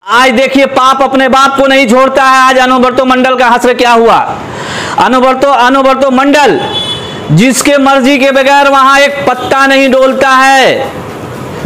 आज देखिए पाप अपने बाप को नहीं छोड़ता है। आज अनुब्रतो मंडल का हश्र क्या हुआ। अनुब्रतो मंडल जिसके मर्जी के बगैर वहां एक पत्ता नहीं डोलता है।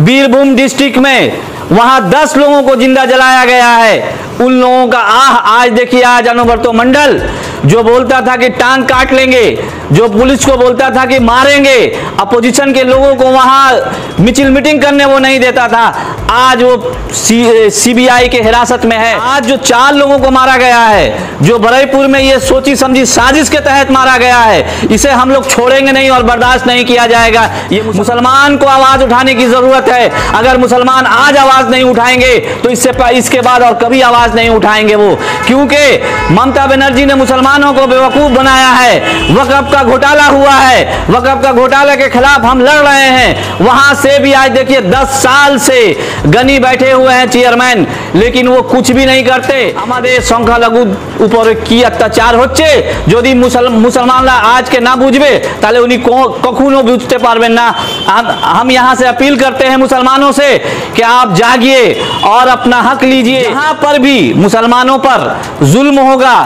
बीरभूम डिस्ट्रिक्ट में वहां 10 लोगों को जिंदा जलाया गया है। उन लोगों का आज देखिए, आज अनुब्रतो मंडल जो बोलता था कि टांग काट लेंगे, जो पुलिस को बोलता था कि मारेंगे, अपोजिशन के लोगों को वहां मिचिल मीटिंग करने वो नहीं देता था, आज वो सीबीआई के हिरासत में है। आज जो 4 लोगों को मारा गया है, जो बरईपुर में ये सोची समझी साजिश के तहत मारा गया है, इसे हम लोग छोड़ेंगे नहीं और बर्दाश्त नहीं किया जाएगा। ये मुसलमान को आवाज उठाने की जरूरत है। अगर मुसलमान आज आवाज नहीं उठाएंगे तो इसके बाद और कभी आवाज नहीं उठाएंगे वो, क्योंकि ममता बनर्जी ने मुसलमानों को बेवकूफ बनाया है। वक्फ का घोटाला हुआ है, वक्फ का घोटाले के खिलाफ हम लड़ रहे हैं। वहां से भी आज देखिए 10 साल से गनी बैठे हुए हैं चेयरमैन, लेकिन वो कुछ भी नहीं करते। हमारे संख्यालघु ऊपर की अत्याचार होच्छे যদি मुसलमान आज के ना बुझबे ताले उन्हीं कखनो बुझते पारबेन ना। हम यहाँ से अपील करते हैं मुसलमानों से कि आप जागिए और अपना हक लीजिए। जहां पर भी मुसलमानों पर जुल्म होगा,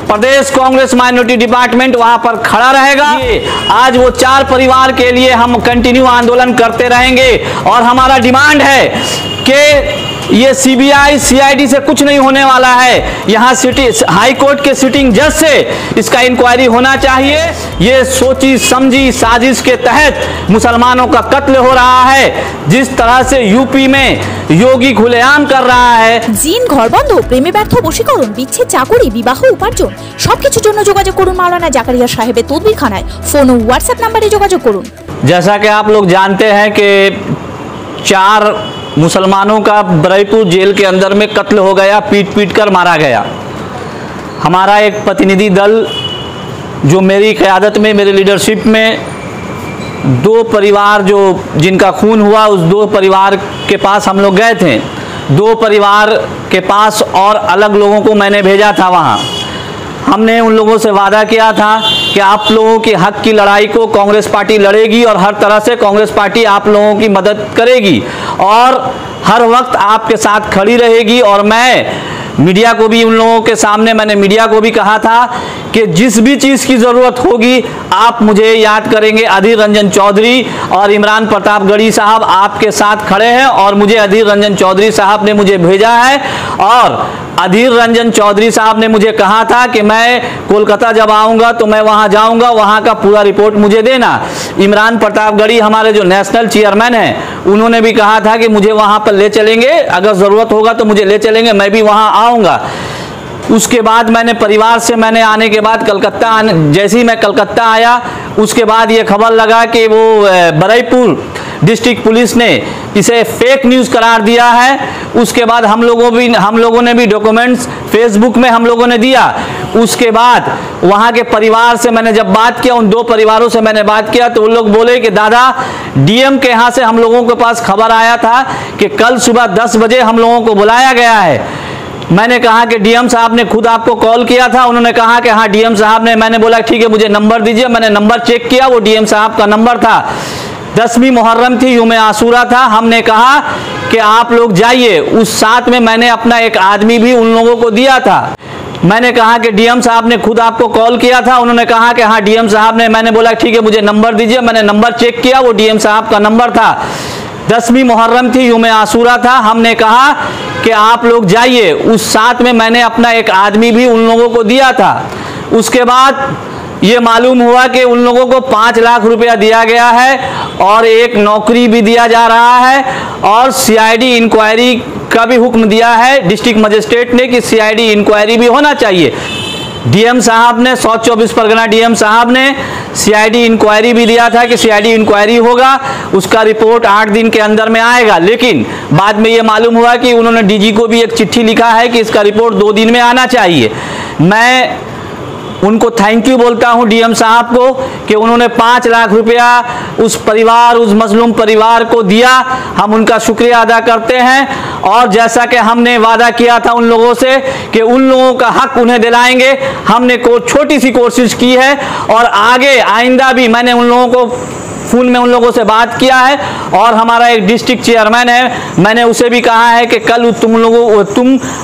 प्रदेश कांग्रेस माइनॉरिटी डिपार्टमेंट वहां पर खड़ा रहेगा। आज वो 4 परिवार के लिए हम कंटिन्यू आंदोलन करते रहेंगे और हमारा डिमांड है कि ये सीबीआई सीआईडी से कुछ नहीं होने वाला है। यहाँ हाई कोर्ट के सिटिंग जज से इसका इंक्वायरी होना चाहिए। ये सोची समझी साजिश के तहत मुसलमानों का कत्ल हो रहा है, जिस तरह से यूपी में योगी खुलेआम कर रहा है। জিন ঘর বন্ধ, প্রেমে ব্যর্থ বশীকরণ, বিচ্ছেদ, চাকরি, বিবাহ, উপার্জন সবকিছুর জন্য যোগাযোগ করুন মাওলানা জাকারিয়া সাহেবের তদবিরখানায়। ফোন ও হোয়াটসঅ্যাপ নম্বরে যোগাযোগ করুন। जैसा कि आप लोग जानते हैं कि 4 मुसलमानों का बरईपुर जेल के अंदर में कत्ल हो गया, पीट कर मारा गया। हमारा एक प्रतिनिधि दल जो मेरी क़यादत में, मेरे लीडरशिप में 2 परिवार जो जिनका खून हुआ, उस 2 परिवार के पास हम लोग गए थे। 2 परिवार के पास और अलग लोगों को मैंने भेजा था। वहाँ हमने उन लोगों से वादा किया था कि आप लोगों के हक की लड़ाई को कांग्रेस पार्टी लड़ेगी और हर तरह से कांग्रेस पार्टी आप लोगों की मदद करेगी और हर वक्त आपके साथ खड़ी रहेगी। और मैं मीडिया को भी, उन लोगों के सामने मैंने मीडिया को भी कहा था कि जिस भी चीज़ की ज़रूरत होगी आप मुझे याद करेंगे। अधीर रंजन चौधरी और इमरान प्रतापगढ़ी साहब आपके साथ खड़े हैं और मुझे अधीर रंजन चौधरी साहब ने मुझे भेजा है और अधीर रंजन चौधरी साहब ने मुझे कहा था कि मैं कोलकाता जब आऊँगा तो मैं वहाँ जाऊँगा, वहाँ का पूरा रिपोर्ट मुझे देना। इमरान प्रतापगढ़ी हमारे जो नेशनल चेयरमैन हैं, उन्होंने भी कहा था कि मुझे वहाँ पर ले चलेंगे, अगर ज़रूरत होगा तो मुझे ले चलेंगे, मैं भी वहाँ आऊँगा। उसके बाद मैंने परिवार से, मैंने आने के बाद कलकत्ता जैसे ही मैं कलकत्ता आया, उसके बाद ये खबर लगा कि वो बरईपुर डिस्ट्रिक्ट पुलिस ने इसे फेक न्यूज़ करार दिया है। उसके बाद हम लोगों ने भी डॉक्यूमेंट्स फेसबुक में हम लोगों ने दिया। उसके बाद वहाँ के परिवार से मैंने जब बात किया, उन 2 परिवारों से मैंने बात किया तो वो लोग बोले कि दादा, डीएम के यहाँ से हम लोगों के पास खबर आया था कि कल सुबह 10 बजे हम लोगों को बुलाया गया है। मैंने कहा कि डीएम साहब ने खुद आपको कॉल किया था? उन्होंने कहा कि हाँ डीएम साहब ने। मैंने बोला ठीक है, मुझे नंबर दीजिए। मैंने नंबर चेक किया, वो डीएम साहब का नंबर था। 10वीं मुहर्रम थी, यूम आशूरा था। हमने कहा कि आप लोग जाइए। उस साथ में मैंने अपना एक आदमी भी उन लोगों को दिया था। मैंने कहा कि डीएम साहब ने खुद आपको कॉल किया था? उन्होंने कहा कि हाँ डीएम साहब ने। मैंने बोला ठीक है, मुझे नंबर दीजिए। मैंने नंबर चेक किया, वो डीएम साहब का नंबर था। 10वीं मुहर्रम थी, यूम आशूरा था। हमने कहा कि आप लोग जाइए। उस साथ में मैंने अपना एक आदमी भी उन लोगों को दिया था। उसके बाद ये मालूम हुआ कि उन लोगों को 5 लाख रुपया दिया गया है और एक नौकरी भी दिया जा रहा है और सीआईडी इंक्वायरी का भी हुक्म दिया है डिस्ट्रिक्ट मजिस्ट्रेट ने कि सीआईडी इंक्वायरी भी होना चाहिए। डीएम साहब ने, 124 परगना डीएम साहब ने सीआईडी इंक्वायरी भी दिया था कि सीआईडी इंक्वायरी होगा, उसका रिपोर्ट 8 दिन के अंदर में आएगा। लेकिन बाद में ये मालूम हुआ कि उन्होंने डीजी को भी एक चिट्ठी लिखा है कि इसका रिपोर्ट 2 दिन में आना चाहिए। मैं उनको थैंक यू बोलता हूं डीएम साहब को कि उन्होंने 5 लाख रुपया उस परिवार, उस मजलूम परिवार को दिया। हम उनका शुक्रिया अदा करते हैं और जैसा कि हमने वादा किया था उन लोगों से कि उन लोगों का हक उन्हें दिलाएंगे, हमने छोटी सी कोशिश की है और आगे आइंदा भी मैंने उन लोगों को फोन में उन लोगों से बात किया है और हमारा एक डिस्ट्रिक्ट चेयरमैन है, मैंने उसे भी कहा है कि कल तुम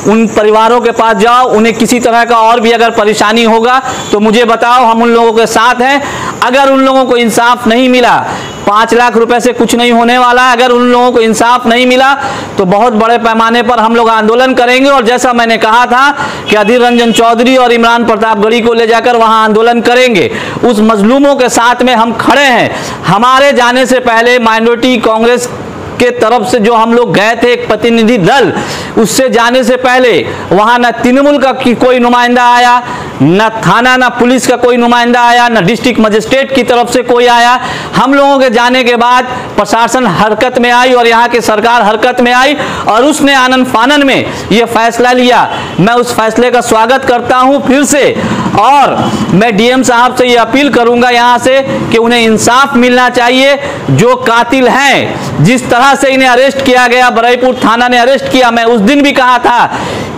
उन परिवारों के पास जाओ, उन्हें किसी तरह का और भी अगर परेशानी होगा तो मुझे बताओ, हम उन लोगों के साथ हैं। अगर उन लोगों को इंसाफ नहीं मिला, 5 लाख रुपए से कुछ नहीं होने वाला है, अगर उन लोगों को इंसाफ नहीं मिला तो बहुत बड़े पैमाने पर हम लोग आंदोलन करेंगे। और जैसा मैंने कहा था कि अधीर रंजन चौधरी और इमरान प्रतापगढ़ी को ले जाकर वहां आंदोलन करेंगे, उस मजलूमों के साथ में हम खड़े हैं। हमारे जाने से पहले माइनॉरिटी कांग्रेस के तरफ से जो हम लोग गए थे एक प्रतिनिधि दल, उससे जाने से पहले वहां न तृणमूल का कोई नुमाइंदा आया, न थाना न पुलिस का कोई नुमाइंदा आया, न डिस्ट्रिक्ट मजिस्ट्रेट की तरफ से कोई आया। हम लोगों के जाने के बाद प्रशासन हरकत में आई और यहाँ की सरकार हरकत में आई और उसने आनन फानन में यह फैसला लिया। मैं उस फैसले का स्वागत करता हूँ फिर से, और मैं डीएम साहब से ये अपील करूंगा यहाँ से कि उन्हें इंसाफ मिलना चाहिए। जो कातिल हैं, जिस तरह से इन्हें अरेस्ट किया गया, बरईपुर थाना ने अरेस्ट किया, मैं उस दिन भी कहा था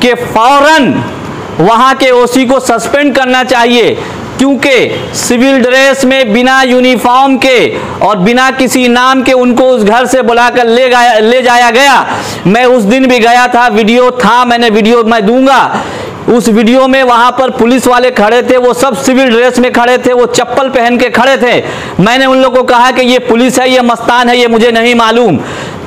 कि फौरन वहां के ओसी को सस्पेंड करना चाहिए, क्योंकि सिविल ड्रेस में बिना यूनिफॉर्म के और बिना किसी नाम के उनको उस घर से बुलाकर ले जाया गया। मैं उस दिन भी गया था, वीडियो था, मैंने वीडियो मैं दूंगा। उस वीडियो में वहां पर पुलिस वाले खड़े थे, वो सब सिविल ड्रेस में खड़े थे, वो चप्पल पहन के खड़े थे। मैंने उन लोगों को कहा कि ये पुलिस है, ये मस्तान है, ये मुझे नहीं मालूम।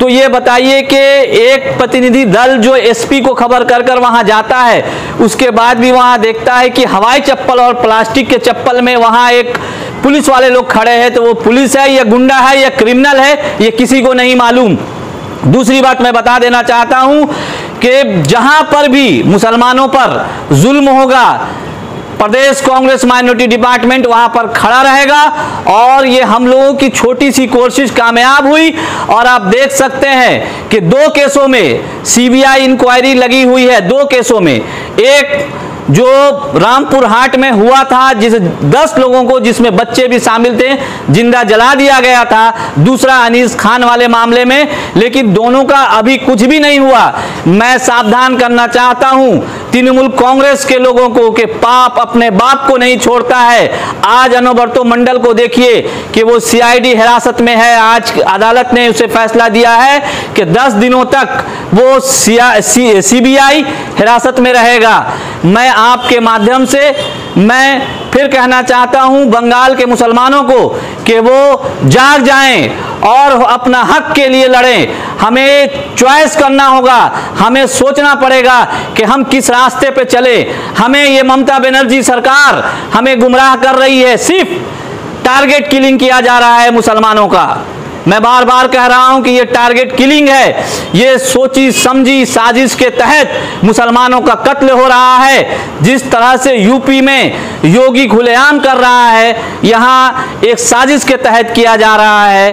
तो ये बताइए कि एक प्रतिनिधि दल जो एसपी को खबर कर कर वहां जाता है, उसके बाद भी वहां देखता है कि हवाई चप्पल और प्लास्टिक के चप्पल में वहां एक पुलिस वाले लोग खड़े हैं, तो वो पुलिस है या गुंडा है या क्रिमिनल है, ये किसी को नहीं मालूम। दूसरी बात मैं बता देना चाहता हूं कि जहां पर भी मुसलमानों पर जुल्म होगा, प्रदेश कांग्रेस माइनॉरिटी डिपार्टमेंट वहां पर खड़ा रहेगा। और ये हम लोगों की छोटी सी कोशिश कामयाब हुई। और आप देख सकते हैं कि 2 केसों में सीबीआई इंक्वायरी लगी हुई है। 2 केसों में, एक जो रामपुर हाट में हुआ था, जिस 10 लोगों को, जिसमें बच्चे भी शामिल थे, जिंदा जला दिया गया था। दूसरा अनीस खान वाले मामले में, लेकिन दोनों का अभी कुछ भी नहीं हुआ। मैं सावधान करना चाहता हूं तृणमूल कांग्रेस के लोगों को कि पाप अपने बाप को नहीं छोड़ता है। आज अनुब्रतो मंडल को देखिए कि वो सीआईडी हिरासत में है। आज अदालत ने उसे फैसला दिया है कि 10 दिनों तक वो सीबीआई हिरासत में रहेगा। मैं आपके माध्यम से मैं फिर कहना चाहता हूं बंगाल के मुसलमानों को कि वो जाग जाएं और अपना हक के लिए लड़ें। हमें चॉइस करना होगा, हमें सोचना पड़ेगा कि हम किस रास्ते पे चले। हमें ये ममता बनर्जी सरकार हमें गुमराह कर रही है, सिर्फ टारगेट किलिंग किया जा रहा है मुसलमानों का। मैं बार बार कह रहा हूं कि ये टारगेट किलिंग है, ये सोची समझी साजिश के तहत मुसलमानों का कत्ल हो रहा है। जिस तरह से यूपी में योगी खुलेआम कर रहा है, यहां एक साजिश के तहत किया जा रहा है।